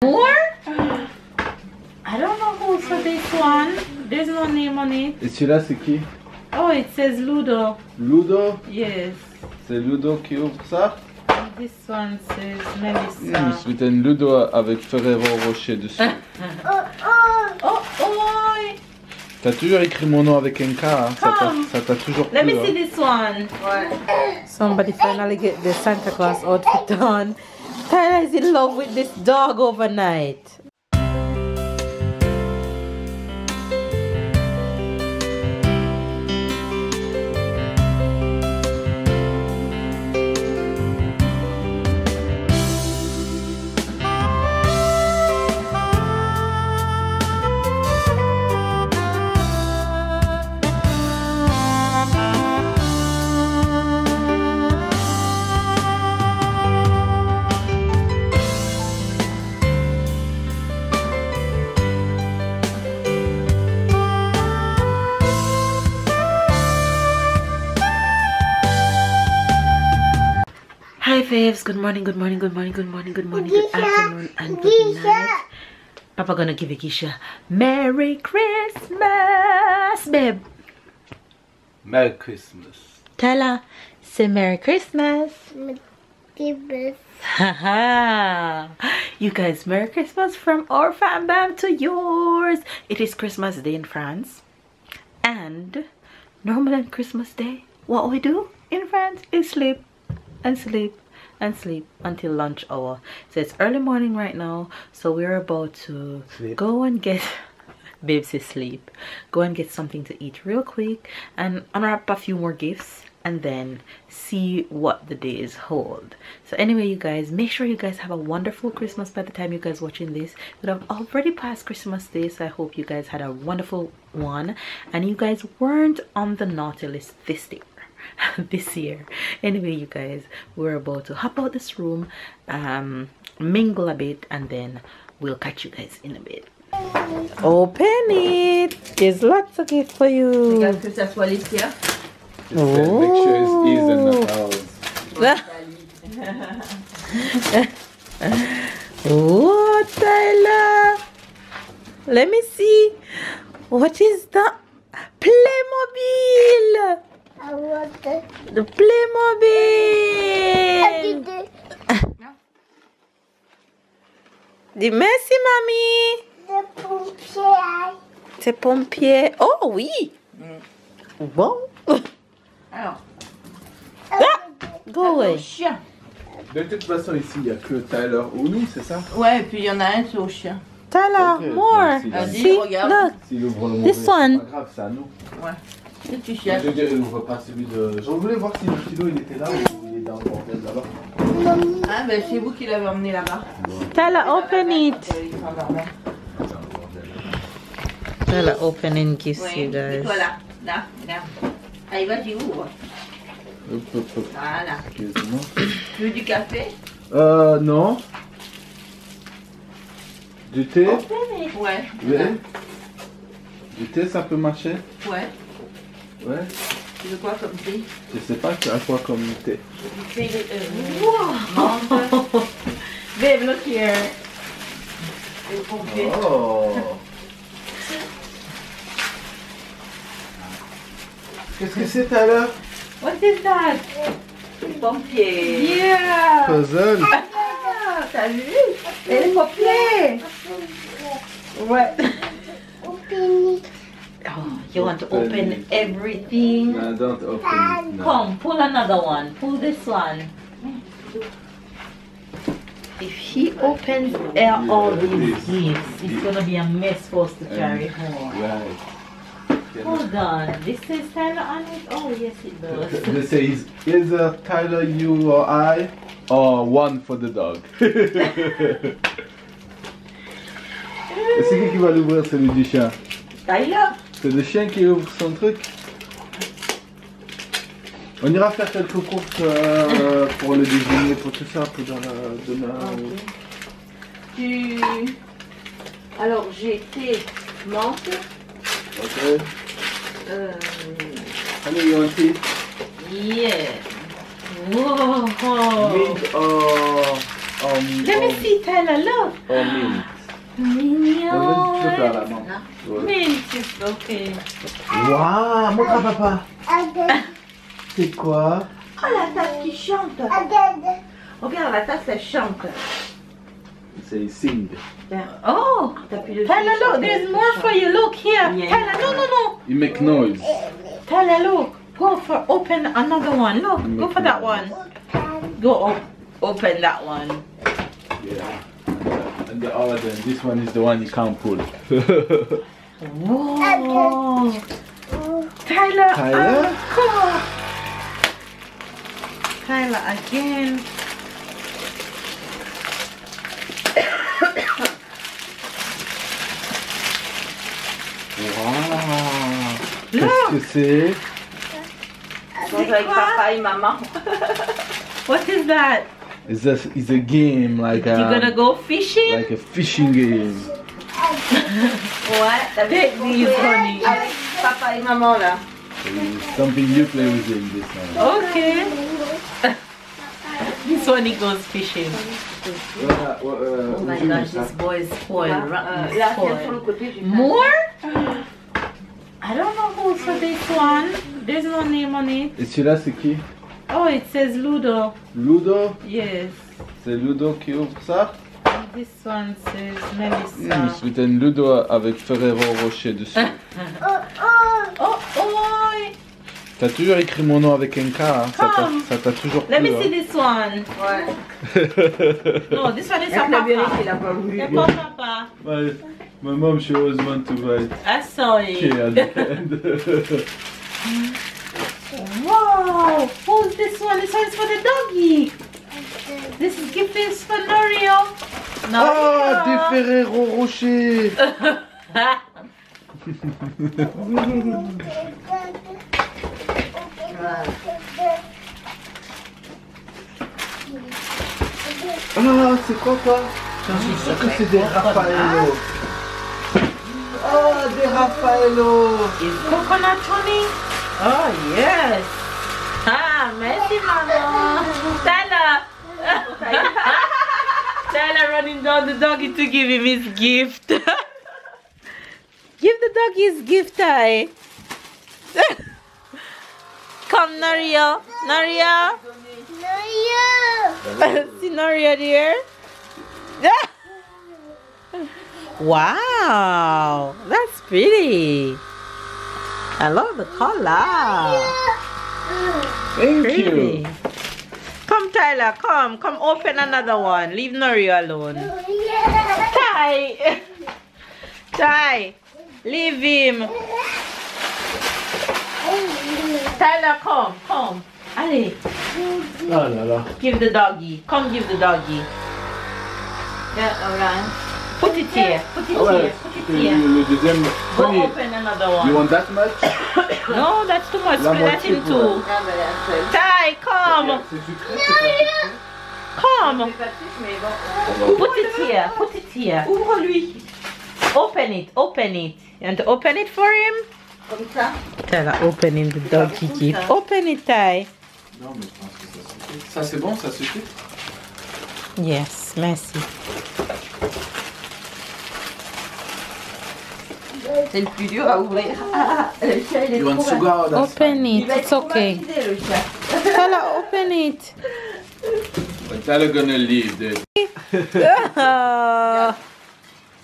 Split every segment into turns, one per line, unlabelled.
More? I don't know who's for this one. There's no name on it.
Et celui-là, c'est qui?
Oh, it says Ludo.
Ludo?
Yes.
C'est Ludo qui ouvre ça?
This one says Melissa.
C'était une Ludo avec Ferrero Rocher dessus.
Oh,
T'as toujours écrit mon nom avec un K, hein? Ça t'a toujours plu.
let me see this one. Somebody finally get the Santa Claus outfit on. Tyler is in love with this dog overnight. Hi faves, good morning, good morning, good morning, good morning, good morning, good afternoon, and good night. Papa gonna give Keisha Merry Christmas, babe.
Merry Christmas.
Tyler, say Merry Christmas. Haha. You guys, Merry Christmas from our fan bam to yours. It is Christmas Day in France, and normal on Christmas Day, what we do in France is sleep and sleep and sleep until lunch hour. So it's early morning right now, so we're about to go and get babes sleep, go and get something to eat real quick and unwrap a few more gifts and then see what the days hold. So anyway, you guys, make sure you guys have a wonderful Christmas. By the time you guys watching this, it would have already passed Christmas Day, so I hope you guys had a wonderful one and you guys weren't on the naughty list this year. This year. Anyway, you guys, we're about to hop out this room, mingle a bit, and then we'll catch you guys in a bit. Open it. There's lots of gifts for you.
Make sure it's easy in the house.
Oh, Tyler. Let me see. What is that? Playmobil.
I want
the Playmobil. The merci, mamie. C'est pompier. Oh oui. Bon.
Alors.
Ah, go away.
Chien.
De toute façon, ici, il n'y a que Tyler ou nous, c'est ça?
Ouais, et puis il y en a un, c'est au chien.
Tyler,
Okay,
more.
merci,
See,
regarde.
look.
S'il ouvre le mauvais,
This one.
c'est pas grave, c'est à nous.
Ouais. C'est tu
Je
chien.
veux dire, il ouvre pas celui de... Je voulais voir si le kilo il était là ou il est dans le bordel là-bas.
Ah, ben c'est vous qui l'avez emmené là-bas.
Tyler, open it.
Il sera là-bas.
Tyler, opening gifts,
Oui,
you guys.
mets-toi là. Là, là. Allez, vas-y, ouvre.
Hop, hop, hop.
Voilà.
Excuse-moi.
Tu veux du café?
Non. Du thé?
Ouais.
Oui. Du thé, ça peut marcher?
Ouais.
Ouais.
Tu veux quoi comme thé?
Je sais pas à quoi comme thé.
Du thé de... menthe.
Babe, look here.
Et pompier.
Oh. Qu'est-ce que c'est, Tyler?
What is that?
Pompier.
Yeah.
Puzzle.
Ah, t'as vu? Elle est pompier. Ouais. Oh, you want to open everything?
No, don't open it. No.
Come, pull another one. Pull this one. If he opens all these gifts, it's gonna be a mess for us to carry home.
Right.
Hold on. This says Tyler on it? Oh, yes, it does.
This says either Tyler, you or I, or one for the dog. Et c'est qui va l'ouvrir, celui du chien?
Tyler?
C'est le chien qui ouvre son truc. On ira faire quelques courses pour le déjeuner, pour tout ça, pour demain.
Tu... Alors, j'ai thé menthe.
Ok. Allez, you want tea?
Yeah. Whoa.
Mint or
Let me see, Tyler, look.
Oh, mint.
Mignon.
Tu peux faire la main. Ouais.
Mint is okay.
Waouh, montre à papa. C'est quoi?
Oh, la tasse qui chante. Regarde, la tasse, elle chante.
C'est sing.
Oh, Tyler, look, there's more for you. Look here.
Yeah.
Tyler, no.
Il make noise.
Tyler, look. Go for open another one. Look, go for that one. Go open that one.
Yeah. And the other, this one is the one you can't pull.
Whoa. Tyler,
Tyler?
uncle. Tyler again.
Wow. Qu'est-ce que c'est?
Avec papa et maman.
What is that?
It's a game like
You gonna go fishing?
like a fishing game.
Ouais, avec
honey.
avec papa et maman là.
It's something you play with in this one.
Okay. This one he goes fishing.
Oh my gosh, this boy is spoiled.
Là,
Là, tiens sur le côté.
More? I don't know who's for this one. There's no name on it.
Et celui-là c'est qui?
Oh, it says Ludo.
Ludo?
Yes.
C'est Ludo qui ouvre ça?
This one says
Je
Melissa.
me suis un Ludo avec Ferrero Rocher dessus.
Oh,
T'as toujours écrit mon nom avec un K, hein? Ça t'a toujours plu.
let me see
Hein?
this one.
Ouais.
No, this one is
Avec
a
la vérité,
papa.
il a pas voulu.
C'est pour papa.
My mom, she always want to buy
I saw
K
it.
at the end.
Wow, who's this one? This one's for the doggy. This is gift is for Norio.
Ah, des Ferrero Rocher. Ah, c'est quoi ça? J'en suis sûr que c'est des Raffaello. Oh, des Raffaello.
Is coconut honey? Oh yes. Ah, merci maman. Tyler. Tyler running down the doggy to give him his gift. Give the doggy his gift, Ty. Come, Naria. Naria. See Naria there? Wow, that's pretty. I love the color.
Thank
Pretty.
you.
Come, Tyler, come open another one. Leave Naria alone. Ty. Ty, leave him. Tyler, come. Allez,
Ah là là.
give the doggy. Come give the doggy.
Tiens, voilà.
Put it here. Put it
Ah ouais,
here. Put it here.
le deuxième.
Go
Honey,
open another
you
one.
want that much?
No, that's too much.
La
Split that
moitié
in
pour
two.
Ah, mais là, c'est-
Ty, come.
C'est sucré, c'est pas sucré?
Come.
c'est pas sucre, mais bon.
Put it here. Put it here.
Ouvre-lui.
Open it. Open it. You want to open it for him?
Comme ça.
Tyler, opening the doggy gift. Open it, Ty.
Non, mais je pense que ça suffit. Ça c'est bon, ça suffit?
Yes, merci.
C'est le plus dur à ouvrir. Le chat, il est
You want
trop
to go out? That's
Open
fine.
Il
it.
va être
It's okay.
traumatisé, le chat.
Tyler, open it.
But Tyler gonna leave the...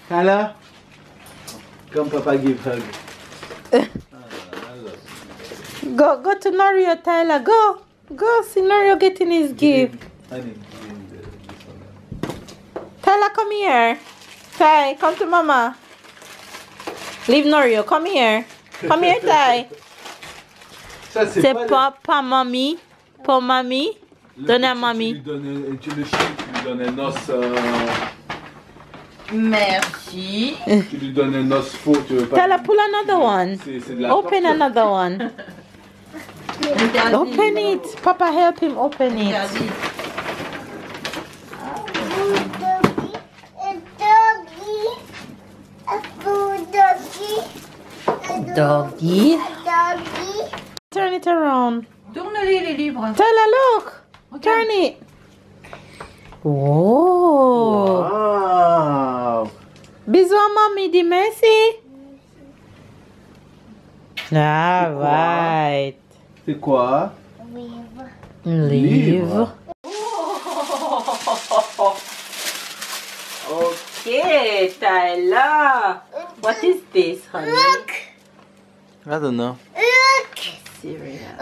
Tyler? Come Papa give hug.
Go to Norio, Tyler. Go see Norio getting his gift.
Honey, give him this one.
Tyler, come here. Ty, come to Mama. Leave Norio. Come here. Come here, Ty.
Ça
C'est
pas
pas mamie. Pour mamie.
le
Donne à
petit,
mamie.
Tu le chies, tu lui donnes un os...
Merci.
tu lui donnes un os faux, tu veux pas...
Tyler, pull another one.
C'est de la
Open
torture.
another one.
Interdit.
Open it. Papa, help him open it.
Interdit.
Doggy. Turn it around.
Tourne-les les livres.
Tyler, look. Turn it. Oh.
Wow.
Bisous à mamie, dis merci. All right.
C'est quoi?
Livre. Okay, Tyler. What is this, honey?
I don't know.
Cereal.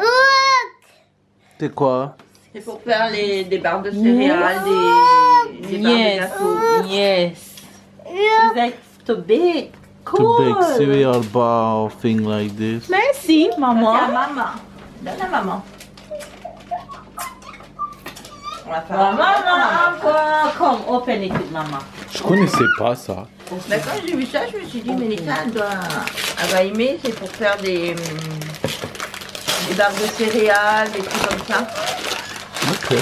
C'est quoi?
C'est pour faire des barres de céréales, des barres de gâteau.
Yes. It's like too big. Cool.
To bake cereal bar thing like this.
Merci,
C'est à
maman.
maman. Donne à maman. On va faire
Maman, encore. Come, open it with maman.
Je connaissais pas ça.
Mais quand j'ai vu ça, je me suis dit, Mélissa, elle va aimer. C'est pour faire des barres de céréales, des trucs comme ça.
Ok.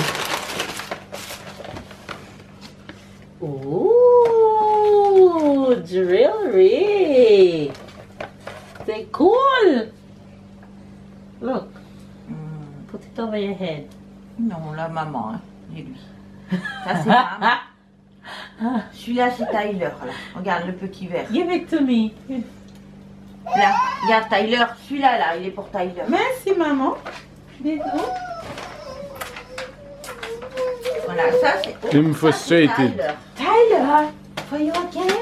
Ooh, jewelry. C'est cool. Look. Put it over your head.
Non, la maman, hein. Et lui. Ça, c'est maman. Celui-là, c'est Tyler. Là. Regarde le petit verre.
Give it to me.
Là, regarde Tyler. Celui-là, là, il est pour Tyler.
Merci, maman. Bisous.
Voilà, ça, c'est.
I'm
ça, c'est
frustrated.
Tyler.
Tyler, for you again?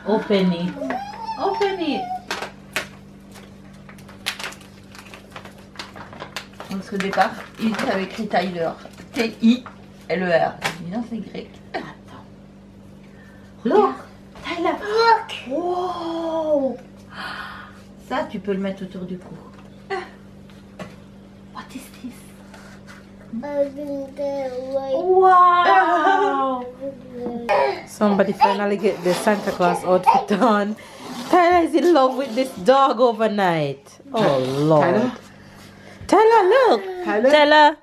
Open it. Open it.
Parce qu'au départ, il avait écrit Tyler. T-I-L-E-R. J'ai dit non, c'est grec.
Look. Tyler.
Look.
Wow.
Ça, tu peux le mettre autour du cou.
What is this?
Wow!
Somebody finally get the Santa Claus outfit on. Tyler is in love with this dog overnight. Oh Lord. Tyler, look. Tyler.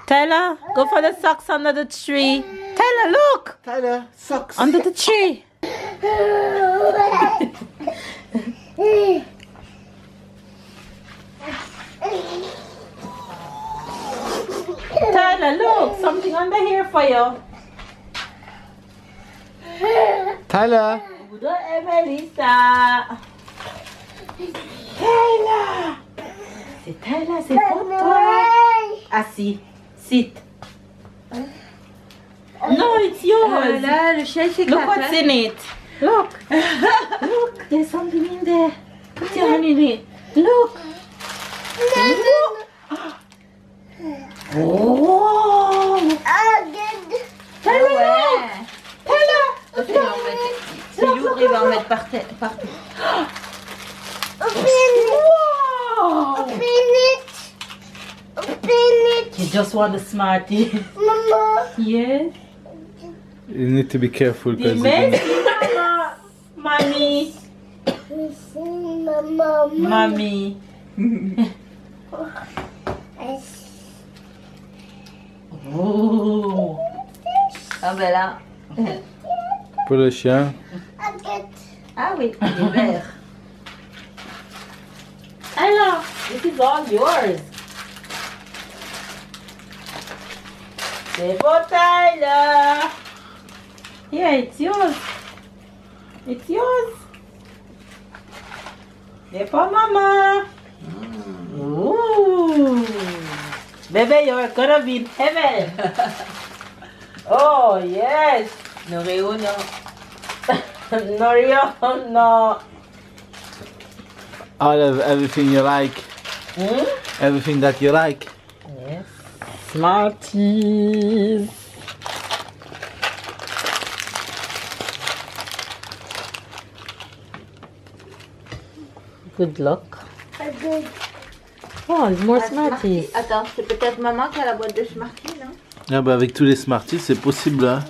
Tyler, go for the socks under the tree. Tyler, look.
Tyler, socks.
Under the tree. Tyler, look. Something under here for you.
Tyler.
Good Emelissa. Tyler. C'est Tyler, c'est pour toi. Assis. Sit. No, it's yours.
Là, le chien s'éclate.
Look what's in it. Look. Look, there's something in there. Put your hand in it. Look. Oh. Tyler, look. Tyler.
C'est lourd, il va en mettre partout.
Wow. You just want the Smarties.
Mama.
Yes.
You need to be careful because
Merci, Mama. Mommy.
Mama.
Mommy. Oh.
Ah ben là.
pour le chien.
Ah oui, il est vert.
Tyler, this is all yours. C'est pour Tyler. Yeah, it's yours. It's yours. C'est pour Mama. Ooh. Baby, you're gonna be in heaven. Oh, yes.
Noréo, non.
Norio, no.
All of everything you like.
Hmm?
Everything that you like.
Yes. Smarties. Good luck. Oh, there's more Smarties.
Attends, c'est peut-être maman qui a la boîte de Smarties, non?
Ah bah avec tous les Smarties, c'est possible hein.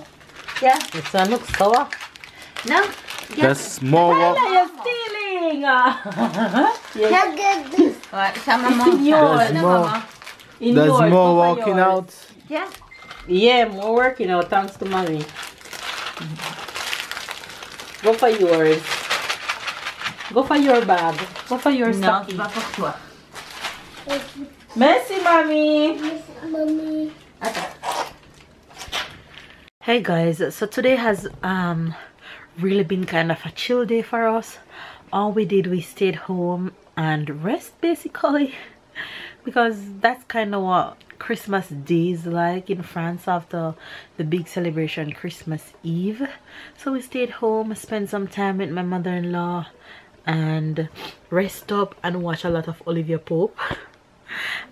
Tiens.
This one looks sour.
Non.
That's more work.
You're stealing!
Ouais, ça maman.
It's yours.
There's
Non,
more.
maman.
In
There's
yours,
more
go for
walking
yours.
out.
Tiens.
Yeah, more working out thanks to mommy. Go for yours. Go for your bag. Go for your
Non,
stocking.
c'est pas pour toi.
Merci, mommy.
Mommy.
Attends.
Hey guys, so today has really been kind of a chill day for us. All we did, we stayed home and rest basically, because that's kind of what Christmas Day is like in France after the big celebration Christmas Eve. So we stayed home, spent some time with my mother-in-law and rest up and watch a lot of Olivia Pope.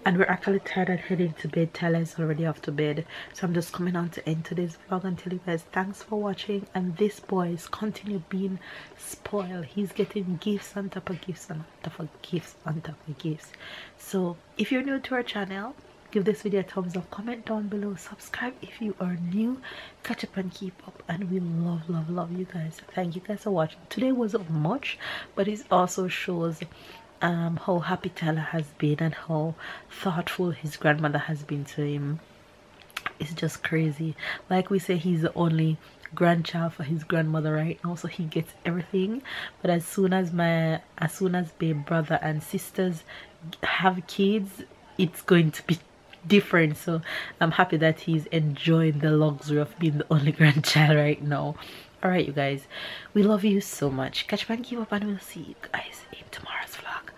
And we're actually tired and heading to bed. Tyler is already off to bed, so I'm just coming on to end today's vlog and tell you guys thanks for watching. And this boy is continue being spoiled. He's getting gifts on top of gifts on top of gifts on top of gifts. So if you're new to our channel, give this video a thumbs up, comment down below, subscribe if you are new, catch up and keep up. And we love you guys. Thank you guys for watching. Today wasn't much, but it also shows how happy Tyler has been and how thoughtful his grandmother has been to him. It's just crazy. Like we say, he's the only grandchild for his grandmother right now, so he gets everything. But as soon as babe brother and sisters have kids, it's going to be different. So I'm happy that he's enjoying the luxury of being the only grandchild right now. All right, you guys, we love you so much. Catch up and keep up, and we'll see you guys in tomorrow's vlog.